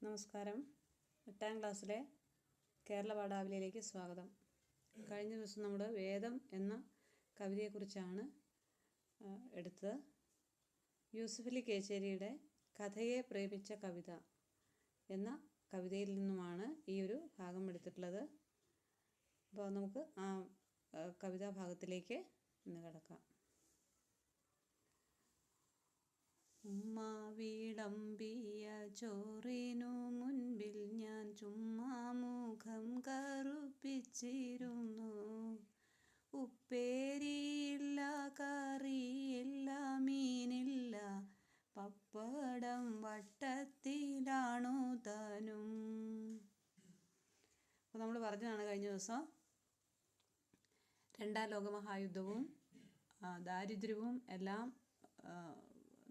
നമസ്കാരം. 8ാം ക്ലാസ്സിലെ കേരള പാഠാവലിയിലേക്ക് സ്വാഗതം. കഴിഞ്ഞ ദിവസം നമ്മൾ വേദം എന്ന കവിതയെക്കുറിച്ചാണ് എടുത്തത്. യൂസഫലി കേച്ചേരിയുടെ കഥയെ പ്രേമിച്ച കവിത എന്ന കവിതയിൽ നിന്നുമാണ് ഈ ഒരു ഭാഗം എടുത്തിട്ടുള്ളത്. അപ്പോൾ നമുക്ക് ആ കവിതാ ഭാഗത്തിലേക്ക് ഇന്ന് കിടക്കാം. ഉമ്മ വിളമ്പിയ ചോറിനു മുൻപിൽ ഞാൻ ചുമ്മാ മുഖം കറുപ്പിച്ചിരുന്നു. ഉപ്പേരിയില്ല, കറിയില്ല, മീനില്ല, പപ്പടം വട്ടത്തിലാണു താനും. അപ്പോൾ നമ്മൾ പറഞ്ഞതാണ് കഴിഞ്ഞ ദിവസം 2ാം ലോകമഹായുദ്ധവും ദാരിദ്ര്യവും എല്ലാം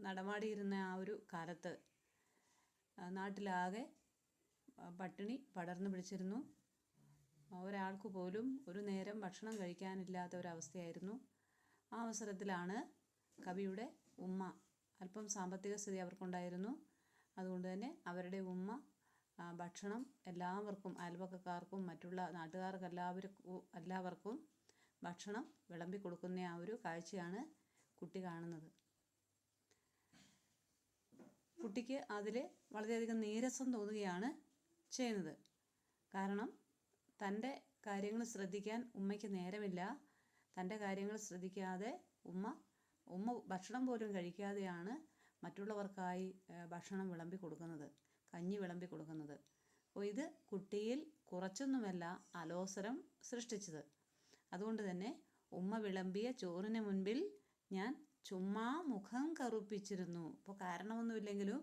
നടമാടിയിരുന്ന ആ ഒരു കാലത്ത് നാട്ടിലാകെ പട്ടിണി പടർന്നു പിടിച്ചിരുന്നു. ഒരാൾക്ക് പോലും ഒരു നേരം ഭക്ഷണം കഴിക്കാനില്ലാത്ത ഒരവസ്ഥയായിരുന്നു. ആ അവസരത്തിലാണ് കവിയുടെ ഉമ്മ, അല്പം സാമ്പത്തിക സ്ഥിതി അവർക്കുണ്ടായിരുന്നു. അതുകൊണ്ട് തന്നെ അവരുടെ ഉമ്മ ഭക്ഷണം എല്ലാവർക്കും, അയൽപക്കക്കാർക്കും മറ്റുള്ള നാട്ടുകാർക്ക് എല്ലാവർക്കും ഭക്ഷണം വിളമ്പി കൊടുക്കുന്ന ആ ഒരു കാഴ്ചയാണ് കുട്ടി കാണുന്നത്. കുട്ടിക്ക് അതിൽ വളരെയധികം നീരസം തോന്നുകയാണ് ചെയ്യുന്നത്. കാരണം തൻ്റെ കാര്യങ്ങൾ ശ്രദ്ധിക്കാൻ ഉമ്മയ്ക്ക് നേരമില്ല. തൻ്റെ കാര്യങ്ങൾ ശ്രദ്ധിക്കാതെ ഉമ്മ ഭക്ഷണം പോലും കഴിക്കാതെയാണ് മറ്റുള്ളവർക്കായി ഭക്ഷണം വിളമ്പി കൊടുക്കുന്നത്, കഞ്ഞി വിളമ്പി കൊടുക്കുന്നത്. അപ്പോൾ ഇത് കുട്ടിയിൽ കുറച്ചൊന്നുമല്ല അലോസരം സൃഷ്ടിച്ചത്. അതുകൊണ്ട് തന്നെ ഉമ്മ വിളമ്പിയ ചോറിന് മുൻപിൽ ഞാൻ ചുമ്മാ മുഖം കറുപ്പിച്ചിരുന്നു. അപ്പോൾ കാരണമൊന്നുമില്ലെങ്കിലും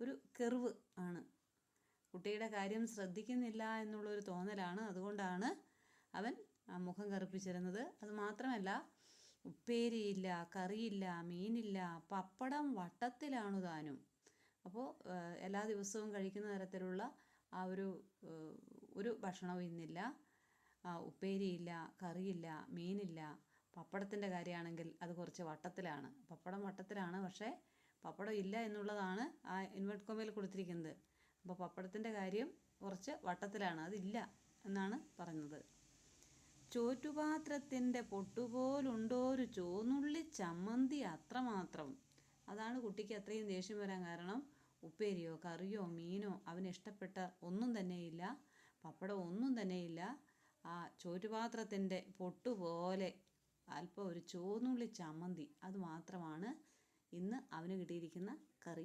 ഒരു കെറിവ് ആണ്. കുട്ടിയുടെ കാര്യം ശ്രദ്ധിക്കുന്നില്ല എന്നുള്ളൊരു തോന്നലാണ്. അതുകൊണ്ടാണ് അവൻ മുഖം കറുപ്പിച്ചിരുന്നത്. അതുമാത്രമല്ല, ഉപ്പേരിയില്ല, കറിയില്ല, മീനില്ല, പപ്പടം വട്ടത്തിലാണു താനും. അപ്പോൾ എല്ലാ ദിവസവും കഴിക്കുന്ന തരത്തിലുള്ള ആ ഒരു ഭക്ഷണവും ഇന്നില്ല. ഉപ്പേരിയില്ല, കറിയില്ല, മീനില്ല, പപ്പടത്തിൻ്റെ കാര്യമാണെങ്കിൽ അത് കുറച്ച് വട്ടത്തിലാണ്. പപ്പടം വട്ടത്തിലാണ്, പക്ഷേ പപ്പടം ഇല്ല എന്നുള്ളതാണ് ആ ഇൻവെർട്ട് കോമയിൽ കൊടുത്തിരിക്കുന്നത്. അപ്പോൾ പപ്പടത്തിൻ്റെ കാര്യം കുറച്ച് വട്ടത്തിലാണ്, അതില്ല എന്നാണ് പറയുന്നത്. ചോറ്റുപാത്രത്തിൻ്റെ പൊട്ടുപോലുണ്ടോരു ചോന്നുള്ളി ചമ്മന്തി അത്രമാത്രം. അതാണ് കുട്ടിക്ക് അത്രയും ദേഷ്യം വരാൻ കാരണം. ഉപ്പേരിയോ കറിയോ മീനോ അവന് ഇഷ്ടപ്പെട്ട ഒന്നും തന്നെയില്ല, പപ്പടം ഒന്നും തന്നെയില്ല. ആ ചോറ്റുപാത്രത്തിൻ്റെ പൊട്ടുപോലെ അല്പം ഒരു ചോന്നുള്ളി ചമ്മന്തി, അത് മാത്രമാണ് ഇന്ന് അവന് കിട്ടിയിരിക്കുന്ന കറി.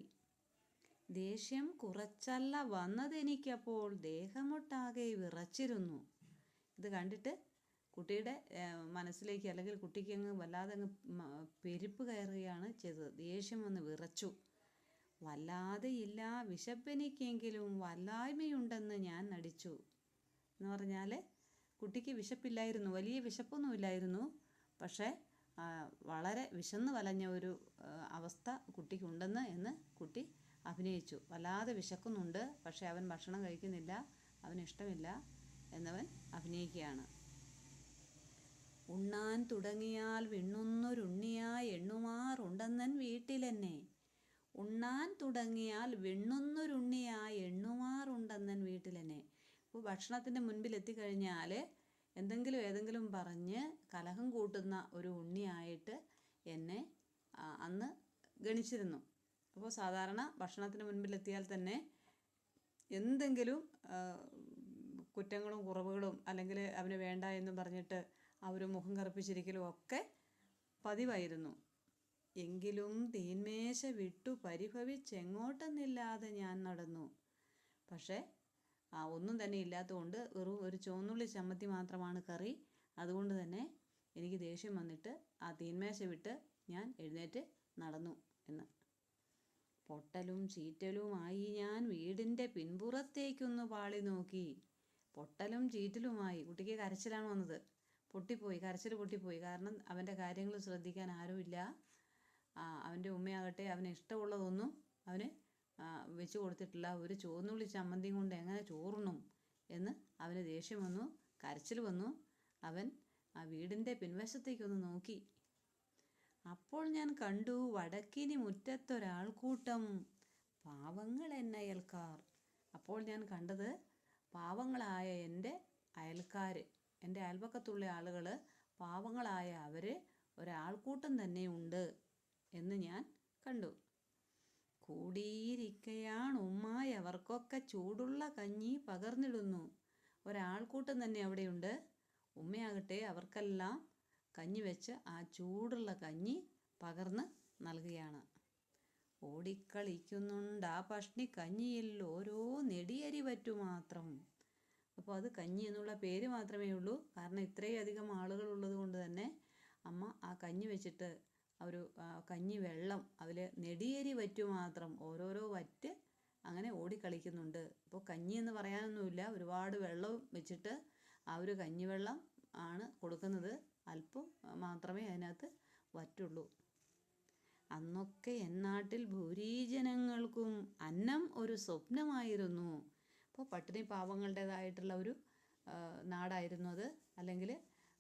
ദേഷ്യം കുറച്ചല്ല വന്നതെനിക്കപ്പോൾ, ദേഹമൊട്ടാകെ വിറച്ചിരുന്നു. ഇത് കണ്ടിട്ട് കുട്ടിയുടെ മനസ്സിലേക്ക്, അല്ലെങ്കിൽ കുട്ടിക്ക് അങ്ങ് വല്ലാതെ അങ്ങ് പെരുപ്പ് കയറുകയാണ് ചെയ്തത്. ദേഷ്യം വന്ന് വിറച്ചു. വല്ലാതെയില്ല വിശപ്പെനിക്കെങ്കിലും വല്ലായ്മയുണ്ടെന്ന് ഞാൻ നടിച്ചു. എന്ന് പറഞ്ഞാൽ കുട്ടിക്ക് വിശപ്പില്ലായിരുന്നു, വലിയ വിശപ്പൊന്നുമില്ലായിരുന്നു. പക്ഷേ വളരെ വിശന്ന് വലഞ്ഞ ഒരു അവസ്ഥ കുട്ടിക്കുണ്ടെന്ന് കുട്ടി അഭിനയിച്ചു. വല്ലാതെ വിശക്കുന്നുണ്ട്, പക്ഷേ അവൻ ഭക്ഷണം കഴിക്കുന്നില്ല, അവന് ഇഷ്ടമില്ല എന്നവൻ അഭിനയിക്കുകയാണ്. ഉണ്ണാൻ തുടങ്ങിയാൽ വിണ്ണുന്നൊരുണ്ണിയായി എണ്ണുമാറുണ്ടെന്നൻ വീട്ടിലെന്നെ. ഉണ്ണാൻ തുടങ്ങിയാൽ വിണ്ണുന്നൊരുണ്ണിയായി എണ്ണുമാറുണ്ടെന്നൻ വീട്ടിലെന്നെ. ഇപ്പോൾ ഭക്ഷണത്തിൻ്റെ മുൻപിൽ എത്തിക്കഴിഞ്ഞാൽ ഏതെങ്കിലും പറഞ്ഞ് കലഹം കൂട്ടുന്ന ഒരു ഉണ്ണിയായിട്ട് എന്നെ അന്ന് ഗണിച്ചിരുന്നു. അപ്പോൾ സാധാരണ ഭക്ഷണത്തിന് മുൻപിലെത്തിയാൽ തന്നെ എന്തെങ്കിലും കുറ്റങ്ങളും കുറവുകളും, അല്ലെങ്കിൽ അവന് വേണ്ട എന്നും പറഞ്ഞിട്ട് ആ ഒരു മുഖം കറുപ്പിച്ചിരിക്കലും ഒക്കെ പതിവായിരുന്നു. എങ്കിലും തീന്മേശ വിട്ടു പരിഭവിച്ചെങ്ങോട്ടെന്നില്ലാതെ ഞാൻ നടന്നു. പക്ഷേ ഒന്നും തന്നെ ഇല്ലാത്തതുകൊണ്ട് വെറും ഒരു ചുവന്നുള്ളി ചമ്മന്തി മാത്രമാണ് കറി. അതുകൊണ്ട് തന്നെ എനിക്ക് ദേഷ്യം വന്നിട്ട് ആ തീന്മേശ വിട്ട് ഞാൻ എഴുന്നേറ്റ് നടന്നു എന്ന്. പൊട്ടലും ചീറ്റലുമായി ഞാൻ വീടിൻ്റെ പിൻപുറത്തേക്കൊന്ന് പാളി നോക്കി. പൊട്ടലും ചീറ്റലുമായി, കുട്ടിക്ക് കരച്ചിലാണ് വന്നത്. കരച്ചിൽ പൊട്ടിപ്പോയി. കാരണം അവൻ്റെ കാര്യങ്ങൾ ശ്രദ്ധിക്കാൻ ആരുമില്ല. അവൻ്റെ ഉമ്മയാകട്ടെ അവന് ഇഷ്ടമുള്ളതൊന്നും അവന് വെച്ച് കൊടുത്തിട്ടില്ല. ഒരു ചുവന്നുള്ളി ചമ്മന്തിയും കൊണ്ട് എങ്ങനെ ചോറുണ്ണും എന്ന് അവന് ദേഷ്യം വന്നു, കരച്ചിൽ വന്നു. അവൻ ആ വീടിൻ്റെ പിൻവശത്തേക്കൊന്ന് നോക്കി. അപ്പോൾ ഞാൻ കണ്ടു വടക്കിനി മുറ്റത്തൊരാൾക്കൂട്ടം, പാവങ്ങൾ എന്നയൽക്കാർ. അപ്പോൾ ഞാൻ കണ്ടത് പാവങ്ങളായ എൻ്റെ എൻ്റെ അയൽപക്കത്തുള്ള ആളുകൾ, പാവങ്ങളായ അവർ ഒരാൾക്കൂട്ടം തന്നെ ഉണ്ട് എന്ന് ഞാൻ കണ്ടു. കൂടിയിരിക്കയാണുമ്മായവർക്കൊക്കെ ചൂടുള്ള കഞ്ഞി പകർന്നിടുന്നു. ഒരാൾക്കൂട്ടം തന്നെ അവിടെയുണ്ട്. ഉമ്മയാകട്ടെ അവർക്കെല്ലാം കഞ്ഞി വെച്ച് ആ ചൂടുള്ള കഞ്ഞി പകർന്ന് നൽകുകയാണ്. ഓടിക്കളിക്കുന്നുണ്ടാ പഷ്ണി കഞ്ഞിയിൽ ഓരോ നെടിയരി വറ്റു മാത്രം. അപ്പോൾ അത് കഞ്ഞി എന്നുള്ള പേര് മാത്രമേ ഉള്ളൂ. കാരണം ഇത്രയും അധികം ആളുകൾ ഉള്ളത് കൊണ്ട് തന്നെ അമ്മ ആ കഞ്ഞി വെച്ചിട്ട് ഒരു കഞ്ഞി വെള്ളം അതിൽ നെടിയരി വറ്റു മാത്രം ഓരോരോ വറ്റ് അങ്ങനെ ഓടിക്കളിക്കുന്നുണ്ട്. അപ്പോൾ കഞ്ഞി എന്ന് പറയാനൊന്നുമില്ല, ഒരുപാട് വെള്ളം വെച്ചിട്ട് ആ ഒരു കഞ്ഞിവെള്ളം ആണ് കൊടുക്കുന്നത്. അല്പം മാത്രമേ അതിനകത്ത് വറ്റുള്ളൂ. അന്നൊക്കെ എന്നാട്ടിൽ ഭൂരീജനങ്ങൾക്കും അന്നം ഒരു സ്വപ്നമായിരുന്നു. അപ്പോൾ പട്ടിണി പാവങ്ങളുടേതായിട്ടുള്ള ഒരു നാടായിരുന്നു അത്. അല്ലെങ്കിൽ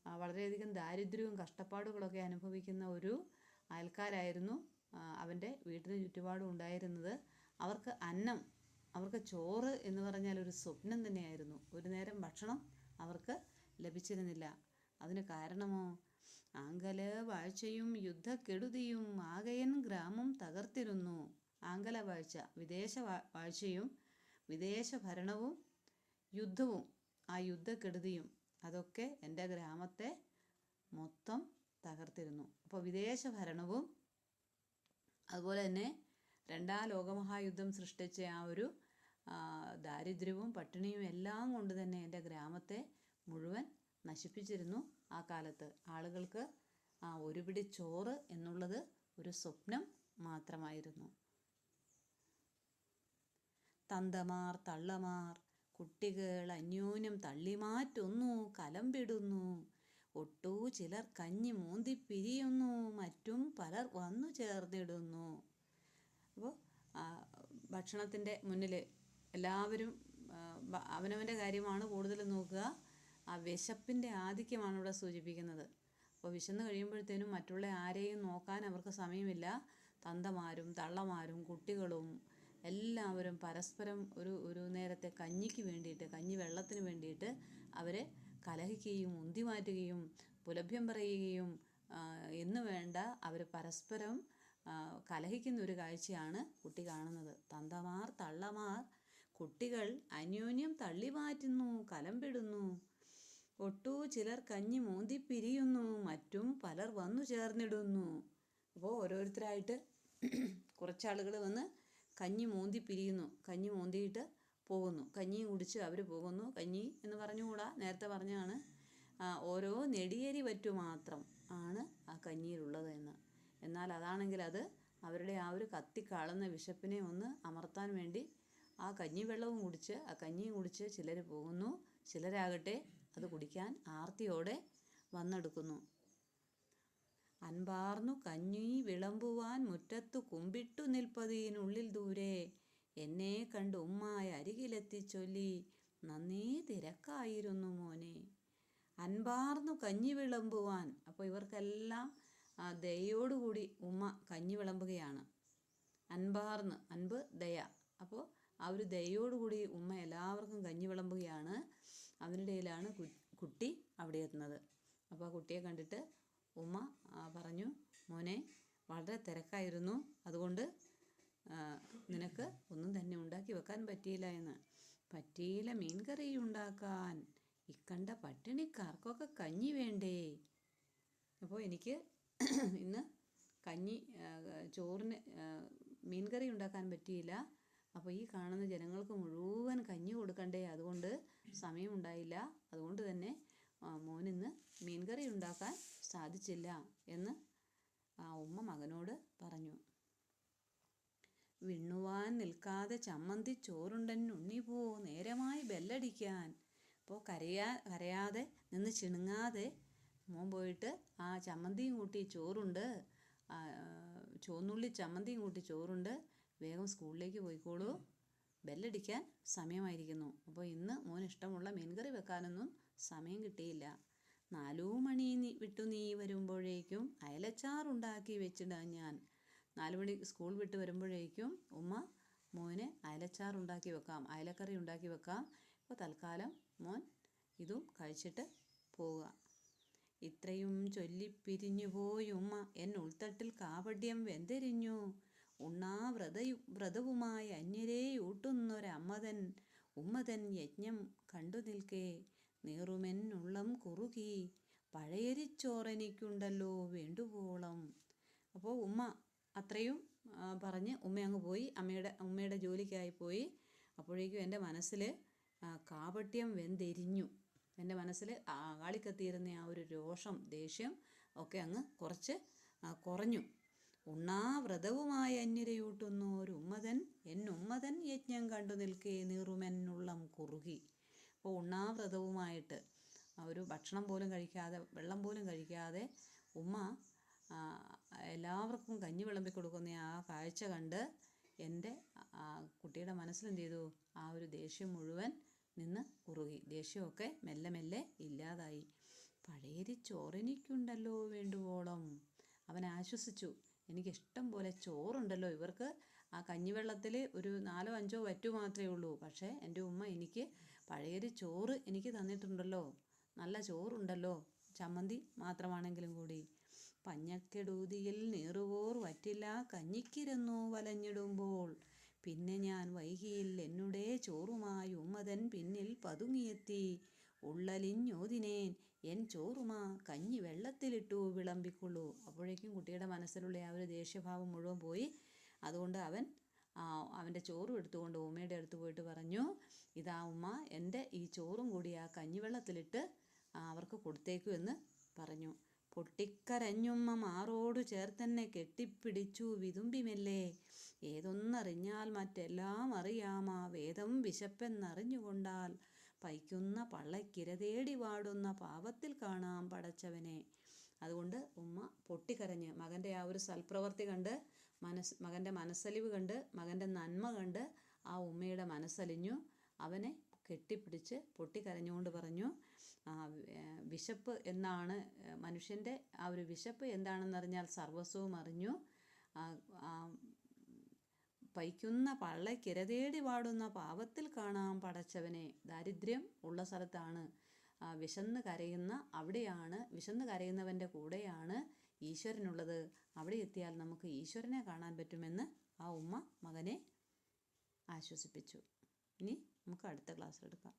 വളരെയധികം ദാരിദ്ര്യവും കഷ്ടപ്പാടുകളൊക്കെ അനുഭവിക്കുന്ന ഒരു അയൽക്കാരായിരുന്നു അവൻ്റെ വീട്ടിന് ചുറ്റുപാടും ഉണ്ടായിരുന്നത്. അവർക്ക് അന്നം, അവർക്ക് ചോറ് എന്ന് പറഞ്ഞാൽ ഒരു സ്വപ്നം തന്നെയായിരുന്നു. ഒരു നേരം ഭക്ഷണം അവർക്ക് ലഭിച്ചിരുന്നില്ല. അതിന് കാരണമോ ആംഗല വാഴ്ചയും യുദ്ധക്കെടുതിയും ആകയൻ ഗ്രാമം തകർത്തിരുന്നു. ആംഗല വാഴ്ച, വിദേശ വാഴ്ചയും വിദേശ ഭരണവും യുദ്ധവും ആ യുദ്ധക്കെടുതിയും അതൊക്കെ എൻ്റെ ഗ്രാമത്തെ മൊത്തം തകർത്തിരുന്നു. അപ്പോൾ വിദേശ ഭരണവും അതുപോലെ തന്നെ രണ്ടാം ലോകമഹായുദ്ധം സൃഷ്ടിച്ച ആ ഒരു ദാരിദ്ര്യവും പട്ടിണിയും എല്ലാം കൊണ്ട് തന്നെ എൻ്റെ ഗ്രാമത്തെ മുഴുവൻ നശിപ്പിച്ചിരുന്നു. ആ കാലത്ത് ആളുകൾക്ക് ഒരു പിടി ചോറ് എന്നുള്ളത് ഒരു സ്വപ്നം മാത്രമായിരുന്നു. തന്തമാർ തള്ളമാർ കുട്ടികൾ അന്യോന്യം തള്ളിമാറ്റുന്നു, കലമ്പിടുന്നു. ഒട്ടു ചിലർ കഞ്ഞി മോന്തിപ്പിരിയുന്നു, മറ്റും പലർ വന്നു ചേർന്നിടുന്നു. അപ്പോൾ ഭക്ഷണത്തിൻ്റെ മുന്നിൽ എല്ലാവരും അവനവൻ്റെ കാര്യമാണ് കൂടുതൽ നോക്കുക. ആ വിശപ്പിൻ്റെ ആധിക്യമാണ് ഇവിടെ സൂചിപ്പിക്കുന്നത്. അപ്പോൾ വിശന്ന് കഴിയുമ്പോഴത്തേനും മറ്റുള്ള ആരെയും നോക്കാൻ അവർക്ക് സമയമില്ല. തന്തമാരും തള്ളമാരും കുട്ടികളും എല്ലാവരും പരസ്പരം ഒരു നേരത്തെ കഞ്ഞിക്ക് വേണ്ടിയിട്ട്, കഞ്ഞി വെള്ളത്തിന് വേണ്ടിയിട്ട് അവർ കലഹിക്കുകയും ഉന്തി മാറ്റുകയും പുലഭ്യം പറയുകയും എന്ന് വേണ്ട അവർ പരസ്പരം കലഹിക്കുന്ന ഒരു കാഴ്ചയാണ് കുട്ടി കാണുന്നത്. തന്തമാർ തള്ളമാർ കുട്ടികൾ അന്യോന്യം തള്ളി മാറ്റുന്നു, കലമ്പിടുന്നു. ഒട്ടു ചിലർ കഞ്ഞി മോന്തിപ്പിരിയുന്നു, മറ്റും പലർ വന്നു ചേർന്നിടുന്നു. അപ്പോൾ ഓരോരുത്തരായിട്ട് കുറച്ചാളുകൾ വന്ന് കഞ്ഞി മോന്തിപ്പിരിയുന്നു, കഞ്ഞി മോന്തിയിട്ട് പോകുന്നു, കഞ്ഞിയും കുടിച്ച് അവർ പോകുന്നു. കഞ്ഞി എന്ന് പറഞ്ഞുകൂടാ, നേരത്തെ പറഞ്ഞാണ്. ഓരോ നെടിയരി വറ്റു മാത്രം ആണ് ആ കഞ്ഞിയിലുള്ളത് എന്ന്. എന്നാൽ അതാണെങ്കിൽ അത് അവരുടെ ആ ഒരു കത്തിക്കാളുന്ന വിശപ്പിനെ ഒന്ന് അമർത്താൻ വേണ്ടി ആ കഞ്ഞിയും കുടിച്ച് ചിലർ പോകുന്നു. ചിലരാകട്ടെ അത് കുടിക്കാൻ ആർത്തിയോടെ വന്നെടുക്കുന്നു. അൻപാർന്നു കഞ്ഞി വിളമ്പുവാൻ മുറ്റത്തു കുമ്പിട്ടു നിൽപ്പതിനുള്ളിൽ ദൂരെ എന്നെ കണ്ട് ഉമ്മായ അരികിലെത്തിച്ചൊല്ലി, നന്നേ തിരക്കായിരുന്നു മോനെ. അൻപാർന്നു കഞ്ഞി വിളമ്പുവാൻ, അപ്പോൾ ഇവർക്കെല്ലാം ദയോടുകൂടി ഉമ്മ കഞ്ഞി വിളമ്പുകയാണ്. അൻപാർന്ന്, അൻപ് ദയ, അപ്പോൾ ആ ഒരു ദയോടുകൂടി ഉമ്മ എല്ലാവർക്കും കഞ്ഞി വിളമ്പുകയാണ്. അതിനിടയിലാണ് കുട്ടി അവിടെ എത്തുന്നത്. അപ്പോൾ ആ കുട്ടിയെ കണ്ടിട്ട് ഉമ്മ പറഞ്ഞു, മോനെ വളരെ തിരക്കായിരുന്നു, അതുകൊണ്ട് നിനക്ക് ഒന്നും തന്നെ ഉണ്ടാക്കി വെക്കാൻ പറ്റിയില്ല എന്ന്. പറ്റിയില്ല മീൻകറി ഉണ്ടാക്കാൻ, ഇക്കണ്ട പട്ടിണിക്കാർക്കൊക്കെ കഞ്ഞി വേണ്ടേ. അപ്പോൾ എനിക്ക് ഇന്ന് ചോറിന് മീൻകറി ഉണ്ടാക്കാൻ പറ്റിയില്ല. അപ്പോൾ ഈ കാണുന്ന ജനങ്ങൾക്ക് മുഴുവൻ കഞ്ഞി കൊടുക്കണ്ടേ, അതുകൊണ്ട് സമയമുണ്ടായില്ല. അതുകൊണ്ട് തന്നെ മോനിന്ന് മീൻകറി ഉണ്ടാക്കാൻ സാധിച്ചില്ല എന്ന് ആ ഉമ്മ മകനോട് പറഞ്ഞു. വിണ്ണുവാൻ നിൽക്കാതെ ചമ്മന്തി ചോറുണ്ടൻ ഉണ്ണി പോ, നേരമായി ബെല്ലടിക്കാൻ. അപ്പോൾ കരയാതെ നിന്ന് ചിണുങ്ങാതെ മോൻ പോയിട്ട് ആ ചമ്മന്തിയും കൂട്ടി ചോറുണ്ട്, ചുവന്നുള്ളി ചമ്മന്തിയും കൂട്ടി ചോറുണ്ട്, വേഗം സ്കൂളിലേക്ക് പോയിക്കോളൂ, ബെല്ലടിക്കാൻ സമയമായിരിക്കുന്നു. അപ്പോൾ ഇന്ന് മോന് ഇഷ്ടമുള്ള മീൻകറി വെക്കാനൊന്നും സമയം കിട്ടിയില്ല. 4 മണി വിട്ടു നീ വരുമ്പോഴേക്കും അയലച്ചാറുണ്ടാക്കി വെച്ചിടാൻ ഞാൻ. 4 മണി സ്കൂൾ വിട്ട് വരുമ്പോഴേക്കും ഉമ്മ മോന് അയലച്ചാറുണ്ടാക്കി വെക്കാം, അയലക്കറി ഉണ്ടാക്കി വെക്കാം. ഇപ്പോൾ തൽക്കാലം മോൻ ഇതും കഴിച്ചിട്ട് പോവുക. ഇത്രയും ചൊല്ലിപ്പിരിഞ്ഞു പോയുമ്മ ഉൾത്തട്ടിൽ കാപട്യം വെന്തെരിഞ്ഞു. വ്രതവുമായി അന്യരെ ഊട്ടുന്നൊരമ്മതൻ ഉമ്മതൻ യജ്ഞം കണ്ടു നിൽക്കേ നീറുമെന്നുള്ളം കുറുകി പഴയരിച്ചോറെനിക്കുണ്ടല്ലോ വേണ്ടുവോളം. അപ്പോൾ ഉമ്മ അത്രയും പറഞ്ഞ് ഉമ്മ അങ്ങ് പോയി, ഉമ്മയുടെ ജോലിക്കായി പോയി. അപ്പോഴേക്കും എൻ്റെ മനസ്സിൽ കാപട്യം വെന്തെരിഞ്ഞു. എൻ്റെ മനസ്സിൽ ആളിക്കത്തിയിരുന്ന ആ ഒരു രോഷം, ദേഷ്യം ഒക്കെ അങ്ങ് കുറച്ച് കുറഞ്ഞു. വ്രതവുമായി അന്യരയൂട്ടുന്നോരു ഉമ്മതൻ യജ്ഞം കണ്ടു നിൽക്കേ നീറുമെന്നുള്ളം കുറുകി. അപ്പോൾ വ്രതവുമായിട്ട് ഒരു ഭക്ഷണം പോലും കഴിക്കാതെ, വെള്ളം പോലും കഴിക്കാതെ ഉമ്മ എല്ലാവർക്കും കഞ്ഞി വിളമ്പി കൊടുക്കുന്ന ആ കാഴ്ച കണ്ട് എൻ്റെ കുട്ടിയുടെ മനസ്സിലെന്ത് ചെയ്തു? ആ ഒരു ദേഷ്യം മുഴുവൻ നിന്ന് കുറുകി. ദേഷ്യമൊക്കെ മെല്ലെ മെല്ലെ ഇല്ലാതായി. പഴയരിച്ചോറെനിക്കുണ്ടല്ലോ വേണ്ടുവോളം. അവൻ ആശ്വസിച്ചു. എനിക്കിഷ്ടം പോലെ ചോറുണ്ടല്ലോ. ഇവർക്ക് ആ കഞ്ഞിവെള്ളത്തിൽ ഒരു 4-5 വറ്റു മാത്രമേ ഉള്ളൂ. പക്ഷേ എൻ്റെ ഉമ്മ എനിക്ക് പഴയൊരു ചോറ് എനിക്ക് തന്നിട്ടുണ്ടല്ലോ, നല്ല ചോറുണ്ടല്ലോ, ചമ്മന്തി മാത്രമാണെങ്കിലും കൂടി. പഞ്ഞക്കെടൂതിയിൽ നീറുവോർ വറ്റില്ല കഞ്ഞിക്കിരന്നു വലഞ്ഞിടുമ്പോൾ. പിന്നെ ഞാൻ വൈകിയിൽ എന്നുടെ ചോറുമായി ഉമ്മതൻ പിന്നിൽ പതുങ്ങിയെത്തി. ഉള്ളലിഞ്ഞോതിനേൻ എൻ ചോറുമാ കഞ്ഞി വെള്ളത്തിലിട്ടു വിളമ്പിക്കൊള്ളൂ. അപ്പോഴേക്കും കുട്ടിയുടെ മനസ്സിലുള്ള ആ ഒരു ദേഷ്യഭാവം മുഴുവൻ പോയി. അതുകൊണ്ട് അവൻ്റെ ചോറും എടുത്തുകൊണ്ട് ഉമ്മയുടെ അടുത്ത് പോയിട്ട് പറഞ്ഞു, ഇതാ ഉമ്മ, എൻ്റെ ഈ ചോറും കൂടി ആ കഞ്ഞിവെള്ളത്തിലിട്ട് അവർക്ക് കൊടുത്തേക്കു എന്ന് പറഞ്ഞു. പൊട്ടിക്കരഞ്ഞുമ്മ മാറോടു ചേർത്തെന്നെ കെട്ടിപ്പിടിച്ചു വിതുമ്പി മെല്ലെ. ഏതൊന്നറിഞ്ഞാൽ മറ്റെല്ലാം അറിയാമാ വേദം വിശപ്പെന്നറിഞ്ഞുകൊണ്ടാൽ. പൈക്കുന്ന പള്ളക്കിര തേടി വാടുന്ന പാവത്തിൽ കാണാം പടച്ചവനെ. അതുകൊണ്ട് ഉമ്മ പൊട്ടിക്കരഞ്ഞ് മകൻ്റെ ആ ഒരു സൽപ്രവൃത്തി കണ്ട്, മകൻ്റെ മനസ്സലിവ് കണ്ട്, മകൻ്റെ നന്മ കണ്ട് ആ ഉമ്മയുടെ മനസ്സലിഞ്ഞു. അവനെ കെട്ടിപ്പിടിച്ച് പൊട്ടിക്കരഞ്ഞുകൊണ്ട് പറഞ്ഞു, വിശപ്പ് എന്നാണ് മനുഷ്യൻ്റെ ആ ഒരു വിശപ്പ് എന്താണെന്നറിഞ്ഞാൽ സർവസ്വവും അറിഞ്ഞു. പൈക്കുന്ന പള്ളക്കിര തേടി വാടുന്ന പാവത്തിൽ കാണാം പടച്ചവനെ. ദാരിദ്ര്യം ഉള്ള സ്ഥലത്താണ് വിശന്ന് കരയുന്നവൻ്റെ കൂടെയാണ് ഈശ്വരനുള്ളത്. അവിടെ എത്തിയാൽ നമുക്ക് ഈശ്വരനെ കാണാൻ പറ്റുമെന്ന് ആ ഉമ്മ മകനെ ആശ്വസിപ്പിച്ചു. ഇനി നമുക്ക് അടുത്ത ക്ലാസ്സിലെടുക്കാം.